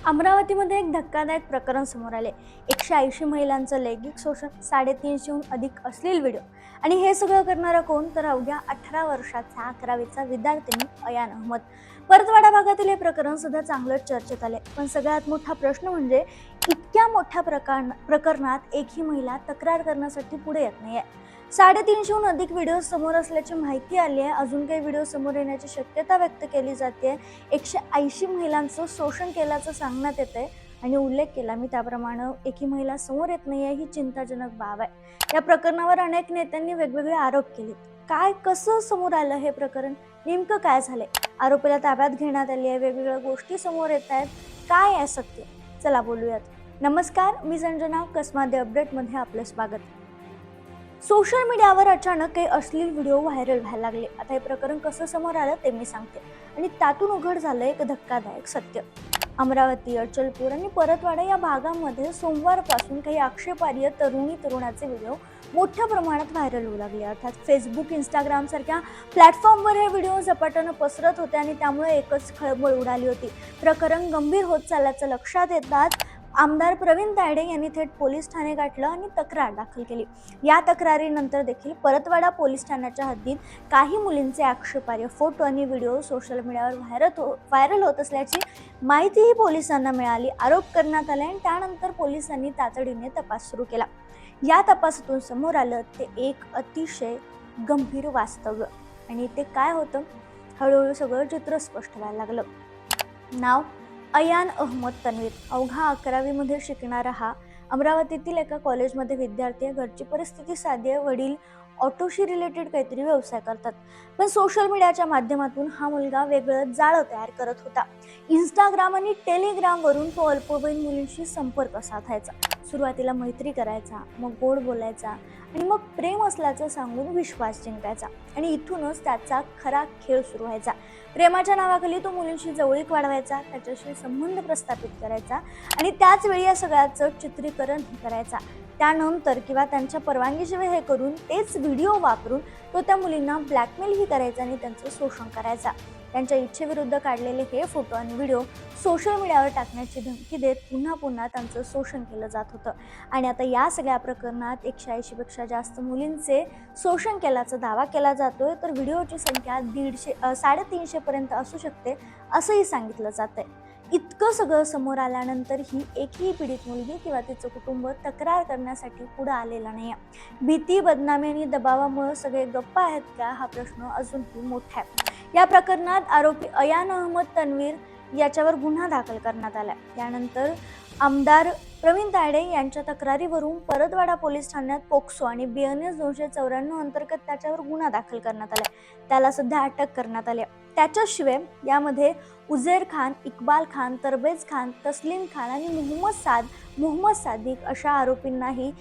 अमरावतीमध्ये एक धक्कादायक प्रकरण समोर आले। 180 महिलांचं लैंगिक शोषण, 350हून अधिक अश्लील व्हिडिओ आणि हे सगळं करणारा कोण तर अवघ्या 18 वर्षाचा 11वीचा विद्यार्थिनी अयान अहमद। परतवाडा भागातील हे प्रकरण सुद्धा चांगलंच चर्चेत आले, पण सगळ्यात मोठा प्रश्न म्हणजे इतक्या मोठ्या प्रकरणात एकही महिला तक्रार करण्यासाठी पुढे येत नाहीये। 350हून अधिक व्हिडिओ समोर असल्याची माहिती आली आहे। अजून काही व्हिडिओ समोर येण्याची शक्यता व्यक्त केली जाते। 180 महिलांचं शोषण केल्याचं सांगण्यात येतंय आणि उल्लेख केला मी त्याप्रमाणे एकही महिला समोर येत नाहीये, ही चिंताजनक बाब आहे। या प्रकरणावर अनेक नेत्यांनी वेगवेगळे आरोप केले। काय कसं समोर आलं हे प्रकरण, नेमकं काय झालंय, आरोपीला ताब्यात घेण्यात आली आहे, वेगवेगळ्या गोष्टी समोर येत आहेत, काय आहे सत्य, चला बोलूयात। नमस्कार, मी संजना, कसमादे अपडेटमध्ये आपलं स्वागत। सोशल मीडियावर अचानक काही अश्लील व्हिडिओ व्हायरल व्हायला लागले। आता हे प्रकरण कसं समोर आलं ते मी सांगते आणि त्यातून उघड झालं एक धक्कादायक सत्य। अमरावती, अचलपूर आणि परतवाडा या भागामध्ये सोमवारपासून काही आक्षेपार्ह तरुणाचे व्हिडिओ मोठ्या प्रमाणात व्हायरल होऊ लागले। अर्थात फेसबुक, इंस्टाग्राम सारख्या प्लॅटफॉर्मवर हे व्हिडिओ झपाट्यानं पसरत होते आणि त्यामुळे एकच खळबळ उडाली होती। प्रकरण गंभीर होत चालल्याचं लक्षात येताच आमदार प्रवीण तायडे यांनी थेट पोलीस ठाणे गाठलं आणि तक्रार दाखल केली। या तक्रारीनंतर देखील परतवाडा पोलीस ठाण्याच्या हद्दीत काही मुलींचे आक्षेपार्ह फोटो आणि व्हिडिओ सोशल मीडियावर व्हायरल होत असल्याची माहितीही पोलिसांना मिळाली। आरोप करण्यात आले आणि त्यानंतर पोलिसांनी तातडीने तपास सुरू केला। या तपासातून समोर आलं ते एक अतिशय गंभीर वास्तव आणि ते काय होतं, हळूहळू सगळं चित्र स्पष्ट व्हायला लागलं। नाव अयान अहमद तन्वीर, अवघा 11वीमध्ये शिकणारा हा अमरावतीतील एका कॉलेजमध्ये विद्यार्थी आहे। घरची परिस्थिती साधी आहे, वडील ऑटोशी रिलेटेड काहीतरी व्यवसाय करतात, पण सोशल मीडियाच्या माध्यमातून हा मुलगा वेगळं जाळं तयार करत होता। इंस्टाग्राम आणि टेलिग्रामवरून तो अल्पवयीन मुलींशी संपर्क साधायचा। सुरुवातीला मैत्री करायचा, मग गोड बोलायचा आणि मग प्रेम असल्याचं सांगून विश्वास जिंकायचा आणि इथूनच त्याचा खरा खेळ सुरू व्हायचा। प्रेमाच्या नावाखाली तो मुलींशी जवळीक वाढवायचा, त्याच्याशी संबंध प्रस्थापित करायचा आणि त्याच वेळी या सगळ्याचं चित्रीकरण करायचा। त्यानंतर किंवा त्यांच्या परवानगीशिवाय हे करून तेच व्हिडिओ वापरून तो त्या मुलींना ब्लॅकमेलही करायचा आणि त्यांचं शोषण करायचा। त्यांच्या इच्छेविरुद्ध काढलेले हे फोटो आणि व्हिडिओ सोशल मीडियावर टाकण्याची धमकी देत पुन्हा पुन्हा त्यांचं शोषण केलं जात होतं आणि आता या सगळ्या प्रकरणात 180 पेक्षा जास्त मुलींचे शोषण केल्याचा दावा केला जातोय, तर व्हिडिओची संख्या 350 पर्यंत असू शकते असंही सांगितलं जातंय। इतकं सगळं समोर आल्यानंतर ही एकही पीडित मुलगी किंवा तिचं कुटुंब तक्रार करण्यासाठी पुढे आलेला नाही। भीती, बदनामी आणि दबावामुळे सगळे गप्प आहेत का, हा प्रश्न अजूनही मोठा आहे। या प्रकरणात आरोपी अयान अहमद तन्वीर याच्यावर गुन्हा दाखल करण्यात आला। त्यानंतर आमदार प्रवीण तायडे यांच्या तक्रारीवरून परतवाडा पोलीस ठाण्यात पोक्सो आणि BNS 294 अंतर्गत त्याच्यावर गुन्हा दाखल करण्यात आला। त्याला सध्या अटक करण्यात आली। त्याच्याशिवाय यामध्ये उझैर खान, इक्बाल खान, तरबेज खान, तस्लीम खान आणि मोहम्मद सादिक अशा आरोपींनाही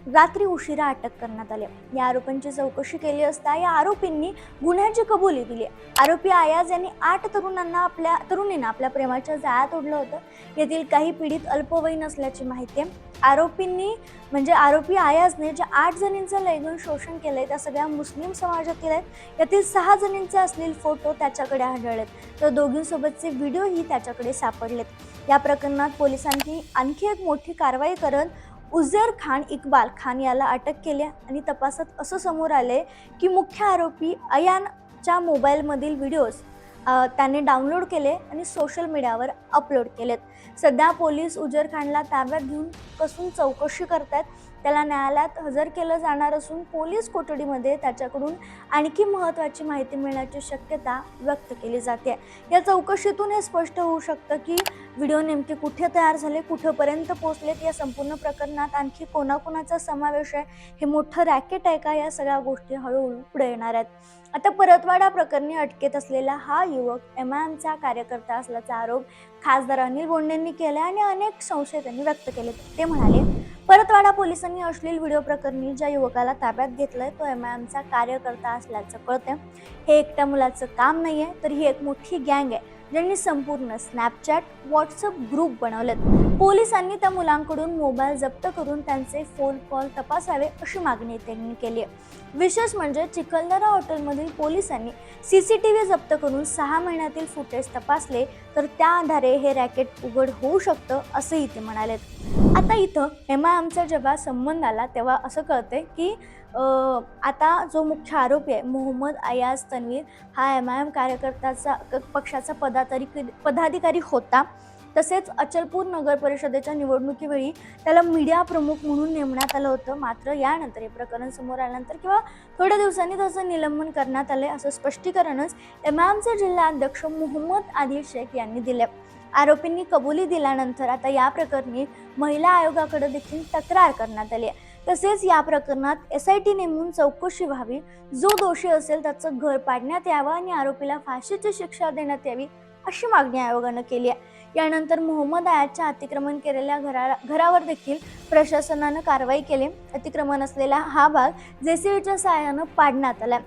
रात्री उशिरा अटक करण्यात आली। या आरोपींची चौकशी केली असता या आरोपींनी गुन्ह्याची कबुली दिली। आरोपी आयाज यांनी 8 तरुणींना आपल्या प्रेमाच्या जाळ्यात ओढलं होतं। यातील काही पीडित अल्पवयीन असल्याची माहिती आहे। आरोपी आयाजने ज्या 8 जणींचं लैंगिक शोषण केलंय त्या सगळ्या मुस्लिम समाजातील आहेत। यातील 6 जणींचे असलेले फोटो त्याच्याकडे आढळलेत, तर दोघींसोबतचे व्हिडिओही त्याच्याकडे सापडलेत। या प्रकरणात पोलिसांनी आणखी एक मोठी कारवाई करत उझैर खान, इक्बाल खान याला अटक केली आणि तपासात असं समोर आले की मुख्य आरोपी अयानच्या मोबाईलमधील व्हिडिओज त्याने डाउनलोड केले आणि सोशल मीडियावर अपलोड केलेत। सध्या पोलीस उझैर खानला ताब्यात घेऊन कसून चौकशी करतात। त्याला न्यायालयात हजर केलं जाणार असून पोलीस कोठडीमध्ये त्याच्याकडून आणखी महत्त्वाची माहिती मिळण्याची शक्यता व्यक्त केली जाते। या चौकशीतून हे स्पष्ट होऊ शकतं की व्हिडिओ नेमके कुठे तयार झाले, कुठेपर्यंत पोहोचलेत, या संपूर्ण प्रकरणात आणखी कोणाकोणाचा समावेश आहे, हे मोठं रॅकेट आहे का, या सगळ्या गोष्टी हळूहळू पुढे येणार आहेत। आता परतवाडा प्रकरणी अटकेत असलेला हा युवक MIMचा कार्यकर्ता असल्याचा आरोप खासदार अनिल बोंडेंनी केला आणि अनेक संशय त्यांनी व्यक्त केले। ते म्हणाले, परतवाडा पोलिसांनी अश्लील व्हिडिओ प्रकरणी ज्या युवकाला ताब्यात घेतलंय तो MIMचा कार्यकर्ता असल्याचं कळतंय। हे एकट्या मुलाचं काम नाहीये, तर ही एक मोठी गँग आहे ज्यांनी संपूर्ण स्नॅपचॅट, व्हॉट्सअप ग्रुप बनवलेत। पोलिसांनी त्या मुलांकडून मोबाईल जप्त करून त्यांचे फोन कॉल तपासावे अशी मागणी त्यांनी केली आहे। विशेष म्हणजे चिखलदरा हॉटेलमधील पोलिसांनी CCTV जप्त करून 6 महिन्यातील फुटेज तपासले तर त्या आधारे हे रॅकेट उघड होऊ शकतं असंही ते म्हणाले। आता इथं MIMचा जेव्हा संबंध आला तेव्हा असं कळतंय की आता जो मुख्य आरोपी आहे मोहम्मद अयाज तन्वीर हा MIM कार्यकर्त्याचा पक्षाचा पदाधिकारी होता। तसेच अचलपूर नगर परिषदेच्या निवडणुकीवेळी त्याला मीडिया प्रमुख म्हणून नेमण्यात आलं होतं। मात्र यानंतर हे प्रकरण समोर आल्यानंतर किंवा थोड्या दिवसांनी त्याचं निलंबन करण्यात आले असं स्पष्टीकरणच MIMचे जिल्हाध्यक्ष मोहम्मद आदिल शेख यांनी दिले। आरोपींनी कबुली दिल्यानंतर आता या प्रकरणी महिला आयोगाकडे देखील तक्रार करण्यात आली आहे। तसेच या प्रकरणात SIT नेमून चौकशी व्हावी, जो दोषी असेल त्याचं घर पाडण्यात यावं आणि आरोपीला फाशीची शिक्षा देण्यात यावी अशी मागणी आयोगानं केली आहे। यानंतर मोहम्मद अयाजच्या अतिक्रमण केलेल्या घरावर देखील प्रशासनानं कारवाई केली। अतिक्रमण असलेला हा भाग JCBच्या सहाय्यानं पाडण्यात आला।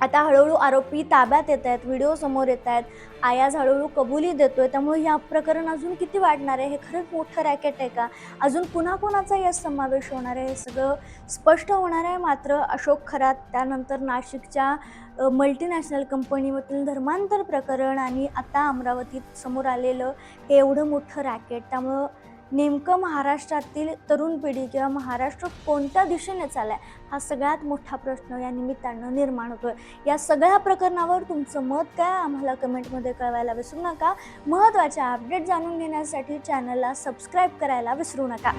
आता हळूहळू आरोपी ताब्यात येत आहेत, व्हिडिओ समोर येत आहेत, अयाज हळूहळू कबुली देतोय। त्यामुळे या प्रकरण अजून किती वाढणार आहे, हे खरंच मोठं रॅकेट आहे का, अजून कुणाकुणाचा यात समावेश होणार आहे, हे सगळं स्पष्ट होणार आहे। मात्र अशोक खरात, त्यानंतर नाशिकच्या मल्टीनॅशनल कंपनीमधील धर्मांतर प्रकरण आणि आता अमरावतीत समोर आलेलं हे एवढं मोठं रॅकेट, त्यामुळं नेमकं महाराष्ट्रातील तरुण पिढी किंवा महाराष्ट्र कोणत्या दिशेने चाललाय हा सगळ्यात मोठा प्रश्न या निमित्तानं निर्माण होतोय। या सगळ्या प्रकरणावर तुमचं मत काय आम्हाला कमेंटमध्ये कळवायला विसरू नका। महत्त्वाचे अपडेट जाणून घेण्यासाठी चॅनलला सबस्क्राईब करायला विसरू नका।